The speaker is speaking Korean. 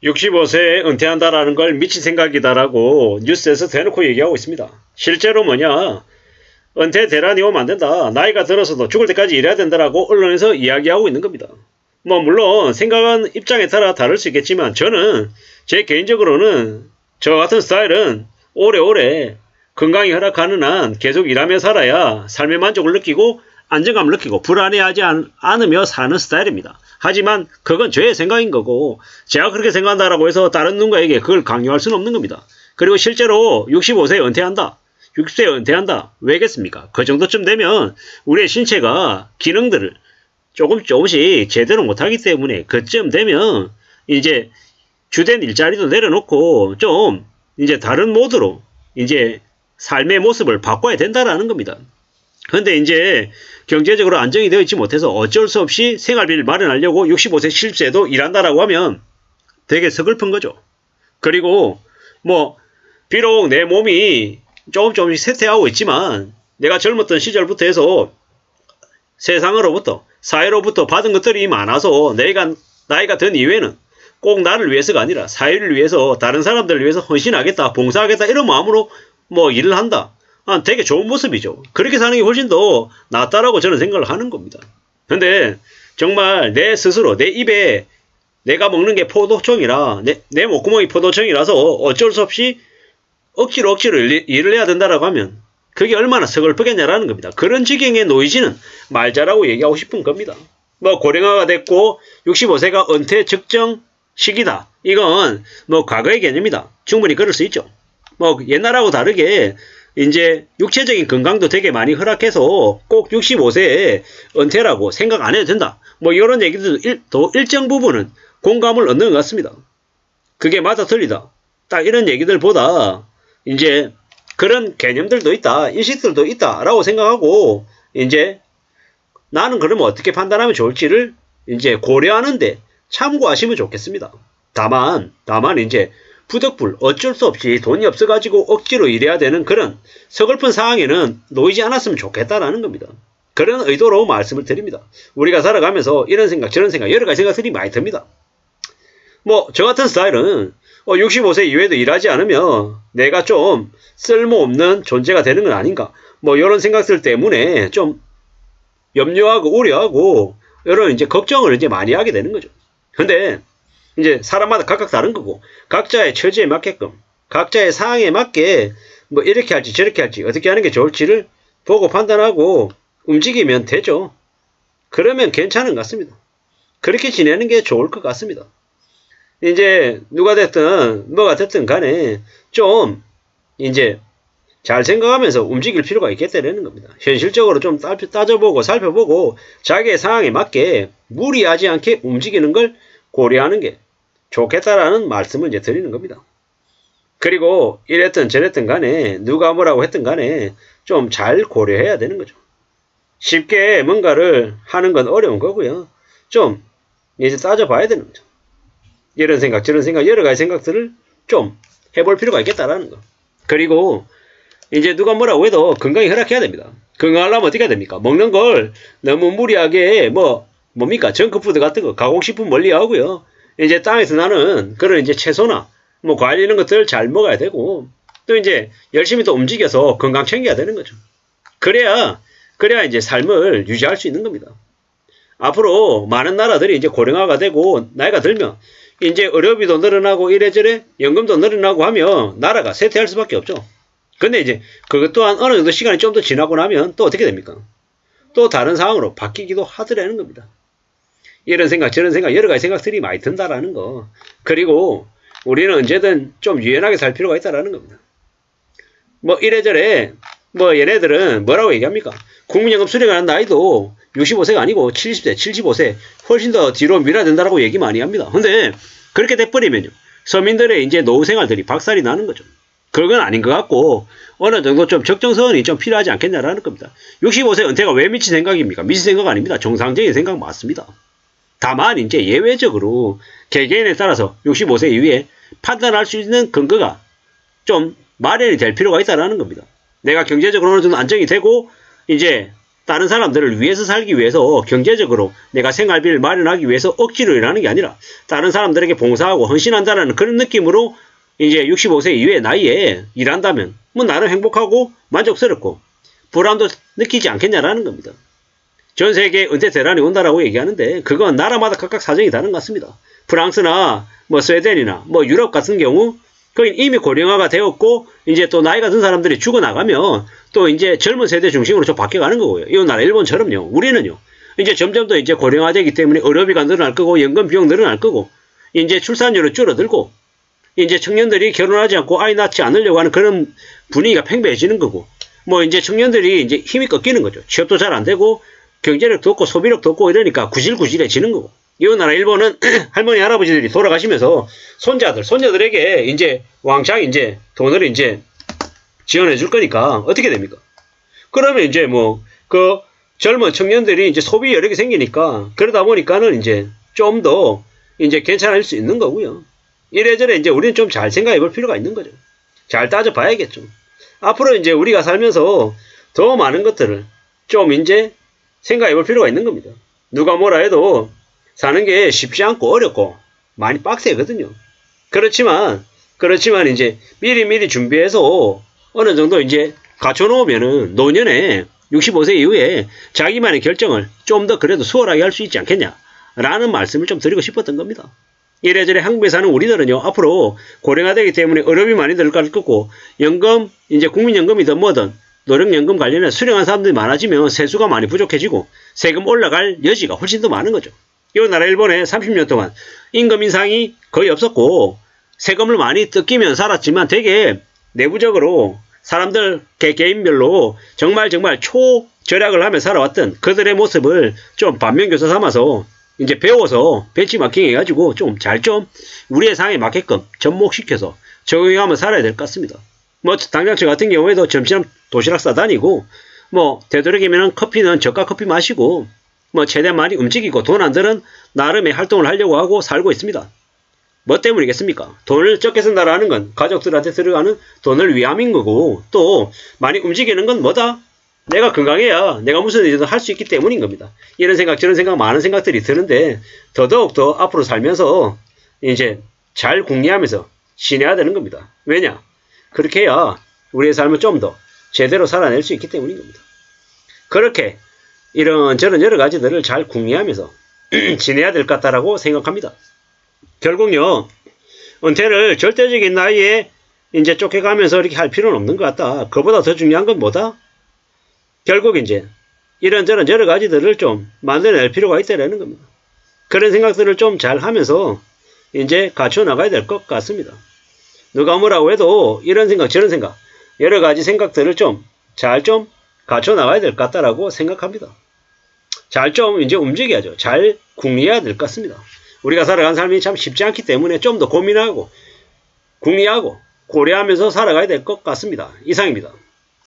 65세에 은퇴한다라는 걸 미친 생각이다라고 뉴스에서 대놓고 얘기하고 있습니다. 실제로 뭐냐, 은퇴 대란이 오면 안 된다, 나이가 들어서도 죽을 때까지 일해야 된다라고 언론에서 이야기하고 있는 겁니다. 뭐 물론 생각은 입장에 따라 다를 수 있겠지만 저는 제 개인적으로는 저 같은 스타일은 오래오래 건강이 허락하는 한 계속 일하며 살아야 삶의 만족을 느끼고 안정감을 느끼고 불안해하지 않으며 사는 스타일입니다. 하지만 그건 저의 생각인 거고 제가 그렇게 생각한다라고 해서 다른 누군가에게 그걸 강요할 수는 없는 겁니다. 그리고 실제로 65세에 은퇴한다, 60세에 은퇴한다, 왜겠습니까? 그 정도쯤 되면 우리의 신체가 기능들을 조금씩 제대로 못하기 때문에 그쯤 되면 이제 주된 일자리도 내려놓고 좀 이제 다른 모드로 이제 삶의 모습을 바꿔야 된다라는 겁니다. 근데 이제 경제적으로 안정이 되어 있지 못해서 어쩔 수 없이 생활비를 마련하려고 65세, 70세도 일한다라고 하면 되게 서글픈 거죠. 그리고 뭐 비록 내 몸이 조금씩 쇠퇴하고 있지만 내가 젊었던 시절부터 해서 세상으로부터, 사회로부터 받은 것들이 많아서 내가 나이가 든 이후에는 꼭 나를 위해서가 아니라 사회를 위해서, 다른 사람들을 위해서 헌신하겠다, 봉사하겠다 이런 마음으로 뭐 일을 한다. 되게 좋은 모습이죠. 그렇게 사는 게 훨씬 더 낫다라고 저는 생각을 하는 겁니다. 근데 정말 내 스스로 내 입에 내가 먹는 게 포도청이라 내 목구멍이 포도청이라서 어쩔 수 없이 억지로 일을 해야 된다라고 하면 그게 얼마나 서글프겠냐라는 겁니다. 그런 지경에 놓이지는 말자라고 얘기하고 싶은 겁니다. 뭐 고령화가 됐고 65세가 은퇴 적정 시기다, 이건 뭐 과거의 개념이다. 충분히 그럴 수 있죠. 뭐 옛날하고 다르게 이제 육체적인 건강도 되게 많이 허락해서 꼭 65세에 은퇴라고 생각 안 해도 된다, 뭐 이런 얘기들도 일정 부분은 공감을 얻는 것 같습니다. 그게 맞아 틀리다, 딱 이런 얘기들보다 이제 그런 개념들도 있다, 인식들도 있다 라고 생각하고 이제 나는 그러면 어떻게 판단하면 좋을지를 이제 고려하는데 참고하시면 좋겠습니다. 다만 이제 부득불 어쩔 수 없이 돈이 없어가지고 억지로 일해야 되는 그런 서글픈 상황에는 놓이지 않았으면 좋겠다라는 겁니다. 그런 의도로 말씀을 드립니다. 우리가 살아가면서 이런 생각 저런 생각 여러 가지 생각들이 많이 듭니다. 뭐 저 같은 스타일은 65세 이후에도 일하지 않으면 내가 좀 쓸모없는 존재가 되는 건 아닌가, 뭐 이런 생각들 때문에 좀 염려하고 우려하고 이런 이제 걱정을 이제 많이 하게 되는 거죠. 근데 이제 사람마다 각각 다른 거고 각자의 처지에 맞게끔 각자의 상황에 맞게 뭐 이렇게 할지 저렇게 할지 어떻게 하는 게 좋을지를 보고 판단하고 움직이면 되죠. 그러면 괜찮은 것 같습니다. 그렇게 지내는 게 좋을 것 같습니다. 이제 누가 됐든 뭐가 됐든 간에 좀 이제 잘 생각하면서 움직일 필요가 있겠다는 겁니다. 현실적으로 좀 따져보고 살펴보고 자기의 상황에 맞게 무리하지 않게 움직이는 걸 고려하는 게 좋겠다라는 말씀을 이제 드리는 겁니다. 그리고 이랬든 저랬든 간에 누가 뭐라고 했든 간에 좀 잘 고려해야 되는 거죠. 쉽게 뭔가를 하는 건 어려운 거고요. 좀 이제 따져봐야 되는 거죠. 이런 생각 저런 생각 여러 가지 생각들을 좀 해볼 필요가 있겠다라는 거. 그리고 이제 누가 뭐라고 해도 건강이 허락해야 됩니다. 건강하려면 어떻게 해야 됩니까? 먹는 걸 너무 무리하게 뭡니까? 정크푸드 같은 거 가공식품 멀리 하고요. 이제 땅에서 나는 그런 이제 채소나 뭐 과일 이런 것들 잘 먹어야 되고 또 이제 열심히 또 움직여서 건강 챙겨야 되는 거죠. 그래야 이제 삶을 유지할 수 있는 겁니다. 앞으로 많은 나라들이 이제 고령화가 되고 나이가 들면 이제 의료비도 늘어나고 이래저래 연금도 늘어나고 하면 나라가 쇠퇴할 수밖에 없죠. 근데 이제 그것 또한 어느 정도 시간이 좀 더 지나고 나면 또 어떻게 됩니까? 또 다른 상황으로 바뀌기도 하더라는 겁니다. 이런 생각 저런 생각 여러 가지 생각들이 많이 든다라는 거. 그리고 우리는 언제든 좀 유연하게 살 필요가 있다라는 겁니다. 뭐 이래저래 뭐 얘네들은 뭐라고 얘기합니까? 국민연금 수령하는 나이도 65세가 아니고 70세, 75세 훨씬 더 뒤로 밀어야 된다라고 얘기 많이 합니다. 근데 그렇게 돼버리면요, 서민들의 이제 노후 생활들이 박살이 나는 거죠. 그건 아닌 것 같고 어느 정도 좀 적정선이 좀 필요하지 않겠냐라는 겁니다. 65세 은퇴가 왜 미친 생각입니까? 미친 생각 아닙니다. 정상적인 생각 맞습니다. 다만 이제 예외적으로 개개인에 따라서 65세 이후에 판단할 수 있는 근거가 좀 마련이 될 필요가 있다는 겁니다. 내가 경제적으로 어느 정도 안정이 되고 이제 다른 사람들을 위해서 살기 위해서 경제적으로 내가 생활비를 마련하기 위해서 억지로 일하는 게 아니라 다른 사람들에게 봉사하고 헌신한다는 그런 느낌으로 이제 65세 이후의 나이에 일한다면 뭐 나름 행복하고 만족스럽고 불안도 느끼지 않겠냐라는 겁니다. 전 세계 은퇴 대란이 온다라고 얘기하는데 그건 나라마다 각각 사정이 다른 것 같습니다. 프랑스나 뭐 스웨덴이나 뭐 유럽 같은 경우 거긴 이미 고령화가 되었고 이제 또 나이가 든 사람들이 죽어나가면 또 이제 젊은 세대 중심으로 좀 바뀌어가는 거고요. 이 나라 일본처럼요. 우리는요. 이제 점점 더 이제 고령화되기 때문에 의료비가 늘어날 거고 연금 비용 늘어날 거고 이제 출산율은 줄어들고 이제 청년들이 결혼하지 않고 아이 낳지 않으려고 하는 그런 분위기가 팽배해지는 거고 뭐 이제 청년들이 이제 힘이 꺾이는 거죠. 취업도 잘 안 되고 경제력도 없고 소비력도 없고 이러니까 구질구질해지는 거고. 이 나라 일본은 할머니 할아버지들이 돌아가시면서 손자들에게 이제 왕창 이제 돈을 이제 지원해 줄 거니까 어떻게 됩니까? 그러면 이제 뭐 그 젊은 청년들이 이제 소비 여력이 생기니까 그러다 보니까는 이제 좀 더 이제 괜찮을 수 있는 거고요. 이래저래 이제 우리는 좀 잘 생각해 볼 필요가 있는 거죠. 잘 따져 봐야겠죠. 앞으로 이제 우리가 살면서 더 많은 것들을 좀 이제 생각해 볼 필요가 있는 겁니다. 누가 뭐라 해도 사는 게 쉽지 않고 어렵고 많이 빡세거든요. 그렇지만 이제 미리 준비해서 어느 정도 이제 갖춰놓으면은 노년에 65세 이후에 자기만의 결정을 좀 더 그래도 수월하게 할 수 있지 않겠냐라는 말씀을 좀 드리고 싶었던 겁니다. 이래저래 한국에 사는 우리들은요, 앞으로 고령화되기 때문에 의료비 많이 들어갈 거고, 연금, 이제 국민연금이든 뭐든, 노령연금 관련해 수령한 사람들이 많아지면 세수가 많이 부족해지고, 세금 올라갈 여지가 훨씬 더 많은 거죠. 이 나라 일본에 30년 동안 임금 인상이 거의 없었고, 세금을 많이 뜯기면 살았지만 되게 내부적으로 사람들 개인별로 정말 초절약을 하며 살아왔던 그들의 모습을 좀 반면교사 삼아서 이제 배워서 벤치마킹 해가지고 좀 우리의 상에 맞게끔 접목시켜서 적용하면 살아야 될 것 같습니다. 뭐 당장 저 같은 경우에도 점심 도시락 싸다니고 뭐 되도록이면 커피는 저가 커피 마시고 뭐 최대한 많이 움직이고 돈 안 드는 나름의 활동을 하려고 하고 살고 있습니다. 뭐 때문이겠습니까? 돈을 적게 쓴다라는 건 가족들한테 들어가는 돈을 위함인 거고 또 많이 움직이는 건 뭐다? 내가 건강해야 내가 무슨 일이든 할 수 있기 때문인 겁니다. 이런 생각 저런 생각 많은 생각들이 드는데 더더욱더 앞으로 살면서 이제 잘 궁리하면서 지내야 되는 겁니다. 왜냐? 그렇게 해야 우리의 삶을 좀 더 제대로 살아낼 수 있기 때문인 겁니다. 그렇게 이런저런 여러 가지들을 잘 궁리하면서 지내야 될 것 같다라고 생각합니다. 결국요, 은퇴를 절대적인 나이에 이제 쫓겨가면서 이렇게 할 필요는 없는 것 같다. 그보다 더 중요한 건 뭐다? 결국 이제 이런저런 여러 가지들을 좀 만들어낼 필요가 있다라는 겁니다. 그런 생각들을 좀 잘 하면서 이제 갖춰 나가야 될 것 같습니다. 누가 뭐라고 해도 이런 생각 저런 생각 여러 가지 생각들을 잘 갖춰 나가야 될 것 같다라고 생각합니다. 잘 이제 움직여야죠. 잘 궁리해야 될 것 같습니다. 우리가 살아가는 삶이 참 쉽지 않기 때문에 좀 더 고민하고 궁리하고 고려하면서 살아가야 될 것 같습니다. 이상입니다.